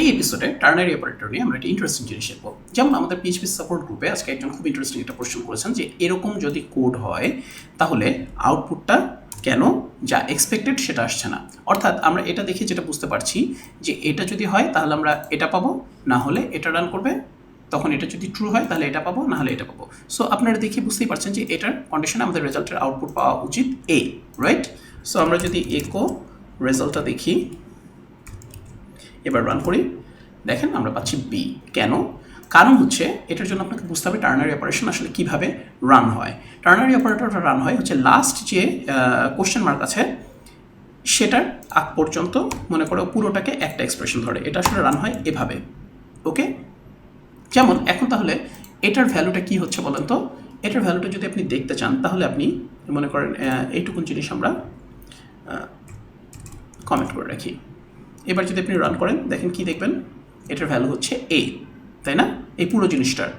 এই এপিসোডে ternary operator নিয়ে আমরা একটা ইন্টারেস্টিং জিনিস শিখবো। যেমন আমাদের পিএইচপি সাপোর্ট গ্রুপে আজকে একজন খুব ইন্টারেস্টিং একটা কোশ্চেন করেছেন যে এরকম যদি কোড হয় তাহলে আউটপুটটা কেন যা এক্সপেক্টেড সেটা আসছে না। অর্থাৎ আমরা এটা দেখে যেটা বুঝতে পারছি যে এটা যদি হয় তাহলে আমরা এটা পাবো, না হলে এটা রান করবে, তখন এটা যদি ট্রু হয় তাহলে এটা পাবো, না হলে এটা পাবো। সো আপনারা দেখে বুঝতেই পারছেন যে এটার কন্ডিশনে আমাদের রেজাল্টের আউটপুট পাওয়া উচিত এ, রাইট? সো আমরা যদি একো রেজাল্টটা দেখি, এবার রান করি, দেখেন আমরা পাচ্ছি বি। কেন? কারণ হচ্ছে এটার জন্য আপনাকে বুঝতে হবে টার্নারি অপারেশন আসলে কীভাবে রান হয়। টার্নারি অপারেটরটা রান হয় হচ্ছে লাস্ট যে কোশ্চেন মার্ক আছে সেটার আগ পর্যন্ত মনে করো পুরোটাকে একটা এক্সপ্রেশন ধরে। এটা আসলে রান হয় এভাবে, ওকে? যেমন এখন তাহলে এটার ভ্যালুটা কি হচ্ছে বলেন তো? এটার ভ্যালুটা যদি আপনি দেখতে চান তাহলে আপনি মনে করেন এইটুকুন জিনিস আমরা কমেন্ট করে রাখি। এবার যদি আপনি রান করেন দেখেন কি দেখবেন, এটার ভ্যালু হচ্ছে এ, তাই না? এই পুরো জিনিসটার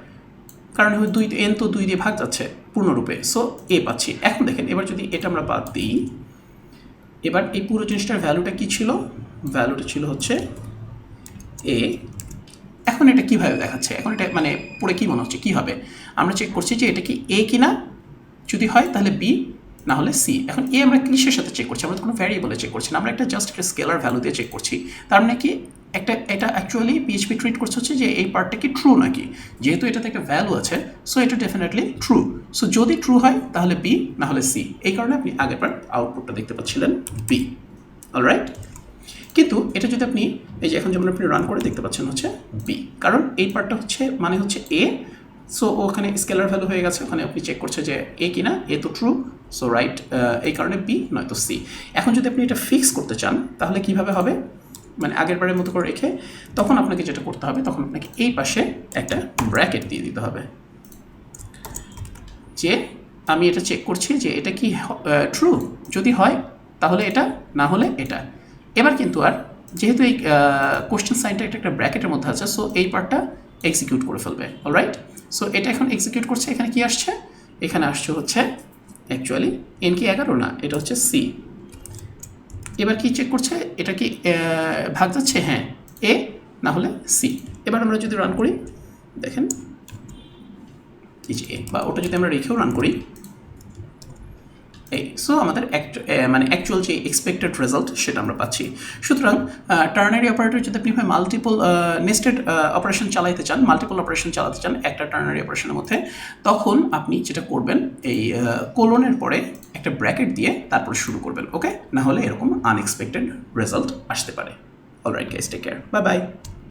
কারণ দুই এন তো 2 দিয়ে ভাগ যাচ্ছে পূর্ণরূপে, সো এ পাচ্ছি। এখন দেখেন এবার যদি এটা আমরা বাদ দিই, এবার এই পুরো জিনিসটার ভ্যালুটা কি ছিল? ভ্যালুটা ছিল হচ্ছে এ। এখন এটা কীভাবে দেখাচ্ছে? এখন এটা মানে পড়ে কী মনে হচ্ছে, কী হবে? আমরা চেক করছি যে এটা কি এ কিনা, যদি হয় তাহলে বি, না হলে সি। এখন এ আমরা কিসের সাথে চেক করছি? আমরা কোনো ভ্যারিয়েবলে চেক করছি না, আমরা একটা জাস্ট একটা স্কেলার ভ্যালু দিয়ে চেক করছি। তার মানে কি এটা অ্যাকচুয়ালি পিএইচপি ট্রিট করছে হচ্ছে যে এই পার্টটা কি ট্রু নাকি। যেহেতু এটাতে একটা ভ্যালু আছে সো এটা ডেফিনেটলি ট্রু। সো যদি ট্রু হয় তাহলে বি, না হলে সি। এই কারণে আপনি আগের পার্ট আউটপুটটা দেখতে পাচ্ছিলেন বি, অলরাইট? কিন্তু এটা যদি আপনি এই যে এখন যেমন আপনি রান করে দেখতে পাচ্ছেন হচ্ছে বি, কারণ এই পার্টটা হচ্ছে মানে হচ্ছে এ, সো ওখানে স্কেলার ভ্যালু হয়ে গেছে, ওখানে আপনি চেক করছে যে এ কিনা, এ তো ট্রু, সো রাইট, এই কারণে বি নয়তো সি। এখন যদি আপনি এটা ফিক্স করতে চান তাহলে কিভাবে হবে? মানে আগের বারের মতো করে রেখে তখন আপনাকে যেটা করতে হবে, তখন আপনাকে এই পাশে একটা ব্র্যাকেট দিয়ে দিতে হবে যে আমি এটা চেক করছি যে এটা কি ট্রু, যদি হয় তাহলে এটা, না হলে এটা। এবার কিন্তু আর যেহেতু এই কোশ্চেন সাইনটা একটা ব্র্যাকেটের মধ্যে আছে, সো এই পার্টটা এক্সিকিউট করে ফেলবে, অলরাইট? সো এটা এখন এক্সিকিউট করছে। এখানে কি আসছে? এখানে আসছে হচ্ছে অ্যাকচুয়ালি এন কি 11 না, এটা হচ্ছে সি। এবার কি চেক করছে? এটা কি ভাগ যাচ্ছে? হ্যাঁ, এ, না হলে সি। এবার আমরা যদি রান করি দেখেন এই যে এ, বা ওটা যদি আমরা রেখেও রান করি এই, সো আমাদের মানে অ্যাকচুয়াল যে এক্সপেক্টেড রেজাল্ট সেটা আমরা পাচ্ছি। সুতরাং টার্নারি অপারেটর যদি আপনি মাল্টিপল নেস্টেড অপারেশন চালাতে চান, মাল্টিপল অপারেশন চালাতে চান একটা টার্নারি অপারেশনের মধ্যে, তখন আপনি যেটা করবেন এই কোলনের পরে একটা ব্র্যাকেট দিয়ে তারপরে শুরু করবেন, ওকে? না হলে এরকম আনএক্সপেক্টেড রেজাল্ট আসতে পারে। Alright guys, take care, bye by.